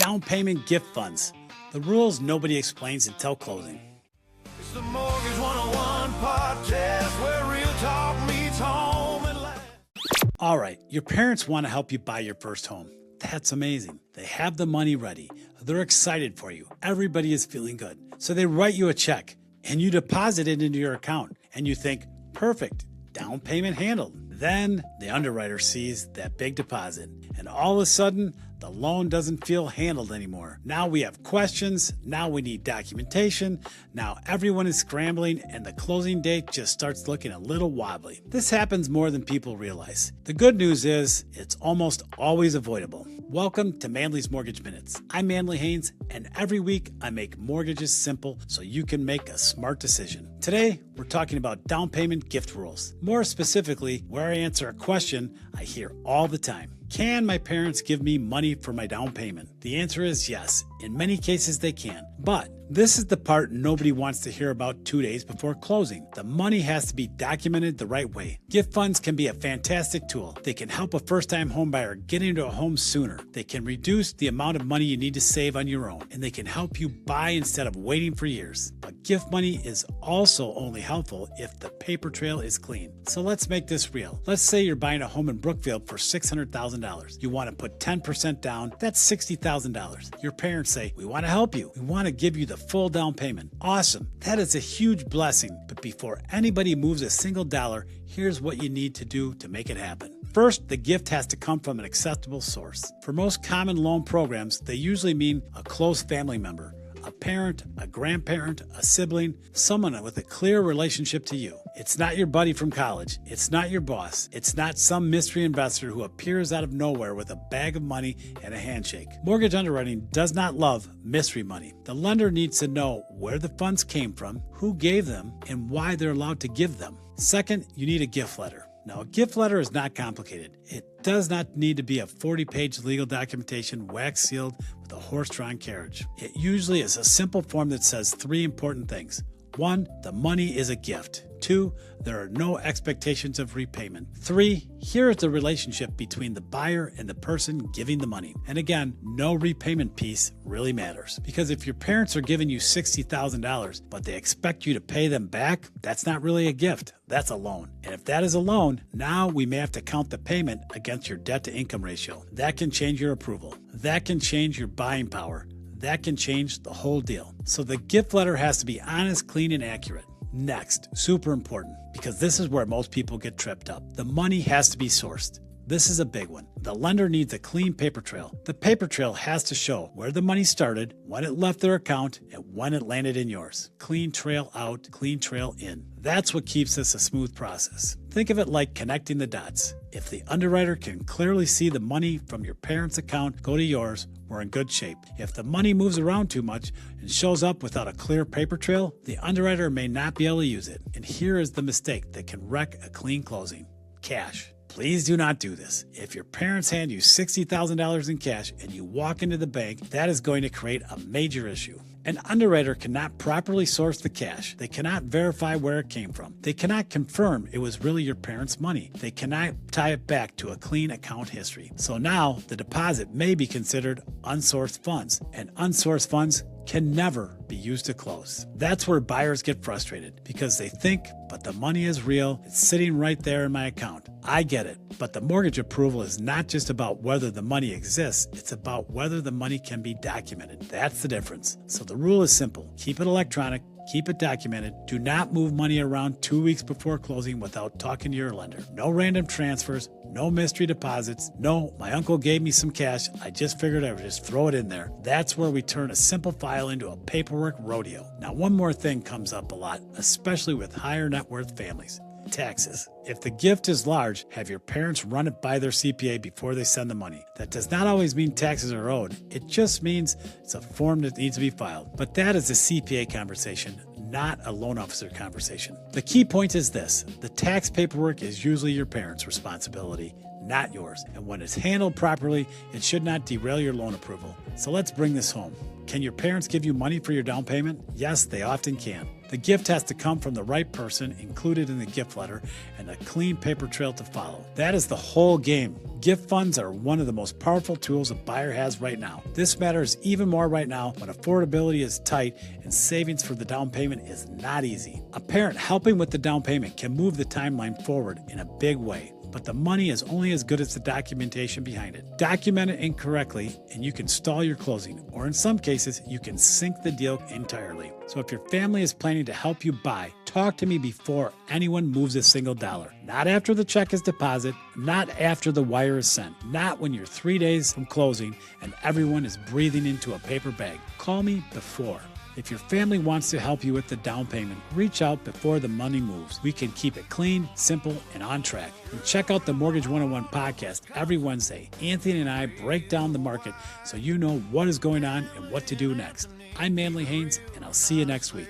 down payment gift funds. The rules nobody explains until closing. It's the Mortgage 101 podcast where real talk meets home and life. All right, your parents want to help you buy your first home. That's amazing. They have the money ready. They're excited for you. Everybody is feeling good. So they write you a check and you deposit it into your account and you think, perfect, down payment handled. Then the underwriter sees that big deposit and all of a sudden the loan doesn't feel handled anymore. Now we have questions. Now we need documentation. Now everyone is scrambling and the closing date just starts looking a little wobbly. This happens more than people realize. The good news is it's almost always avoidable. Welcome to Manley's Mortgage Minutes. I'm Manley Haines, and every week I make mortgages simple so you can make a smart decision. Today, we're talking about down payment gift rules. More specifically, where I answer a question I hear all the time. Can my parents give me money for my down payment? The answer is yes. In many cases, they can. But this is the part nobody wants to hear about 2 days before closing. The money has to be documented the right way. Gift funds can be a fantastic tool. They can help a first-time homebuyer get into a home sooner. They can reduce the amount of money you need to save on your own. And they can help you buy instead of waiting for years. But gift money is also only helpful if the paper trail is clean. So let's make this real. Let's say you're buying a home in Brookfield for $600,000. You want to put 10% down. That's $60,000. Your parents say, we want to help you. We want to give you the full down payment. Awesome. That is a huge blessing. But before anybody moves a single dollar, here's what you need to do to make it happen. First, the gift has to come from an acceptable source. For most common loan programs, they usually mean a close family member, a parent, a grandparent, a sibling, someone with a clear relationship to you. It's not your buddy from college. It's not your boss. It's not some mystery investor who appears out of nowhere with a bag of money and a handshake. Mortgage underwriting does not love mystery money. The lender needs to know where the funds came from, who gave them, and why they're allowed to give them. Second, you need a gift letter. Now, a gift letter is not complicated. It does not need to be a 40-page legal documentation wax sealed with a horse-drawn carriage. It usually is a simple form that says 3 important things. 1, the money is a gift. 2, there are no expectations of repayment. 3, here is the relationship between the buyer and the person giving the money. And again, no repayment piece really matters. Because if your parents are giving you $60,000, but they expect you to pay them back, that's not really a gift. That's a loan. And if that is a loan, now we may have to count the payment against your debt to income ratio. That can change your approval. That can change your buying power. That can change the whole deal. So the gift letter has to be honest, clean, and accurate. Next, super important, because this is where most people get tripped up. The money has to be sourced. This is a big one. The lender needs a clean paper trail. The paper trail has to show where the money started, when it left their account, and when it landed in yours. Clean trail out, clean trail in. That's what keeps this a smooth process. Think of it like connecting the dots. If the underwriter can clearly see the money from your parents' account go to yours, we're in good shape. If the money moves around too much and shows up without a clear paper trail, the underwriter may not be able to use it. And here is the mistake that can wreck a clean closing. Cash. Please do not do this. If your parents hand you $60,000 in cash and you walk into the bank, that is going to create a major issue. An underwriter cannot properly source the cash. They cannot verify where it came from. They cannot confirm it was really your parents' money. They cannot tie it back to a clean account history. So now the deposit may be considered unsourced funds, and unsourced funds can never be used to close. That's where buyers get frustrated because they think, but the money is real. It's sitting right there in my account. I get it. But the mortgage approval is not just about whether the money exists. It's about whether the money can be documented. That's the difference. So the rule is simple. Keep it electronic. Keep it documented. Do not move money around 2 weeks before closing without talking to your lender. No random transfers. No mystery deposits. No, my uncle gave me some cash. I just figured I would just throw it in there. That's where we turn a simple file into a paperwork rodeo. Now, one more thing comes up a lot, especially with higher net worth families. Taxes. If the gift is large, have your parents run it by their CPA before they send the money. That does not always mean taxes are owed. It just means it's a form that needs to be filed. But that is a CPA conversation, not a loan officer conversation. The key point is this: the tax paperwork is usually your parents' responsibility, not yours. And when it's handled properly, it should not derail your loan approval. So let's bring this home. Can your parents give you money for your down payment? Yes, they often can. The gift has to come from the right person included in the gift letter and a clean paper trail to follow. That is the whole game. Gift funds are one of the most powerful tools a buyer has right now. This matters even more right now when affordability is tight and savings for the down payment is not easy. A parent helping with the down payment can move the timeline forward in a big way. But the money is only as good as the documentation behind it. Document it incorrectly and you can stall your closing, or in some cases, you can sink the deal entirely. So if your family is planning to help you buy, talk to me before anyone moves a single dollar. Not after the check is deposited, not after the wire is sent, not when you're 3 days from closing and everyone is breathing into a paper bag. Call me before. If your family wants to help you with the down payment, reach out before the money moves. We can keep it clean, simple, and on track. And check out the Mortgage 101 podcast every Wednesday. Anthony and I break down the market so you know what is going on and what to do next. I'm Manley Haines, and I'll see you next week.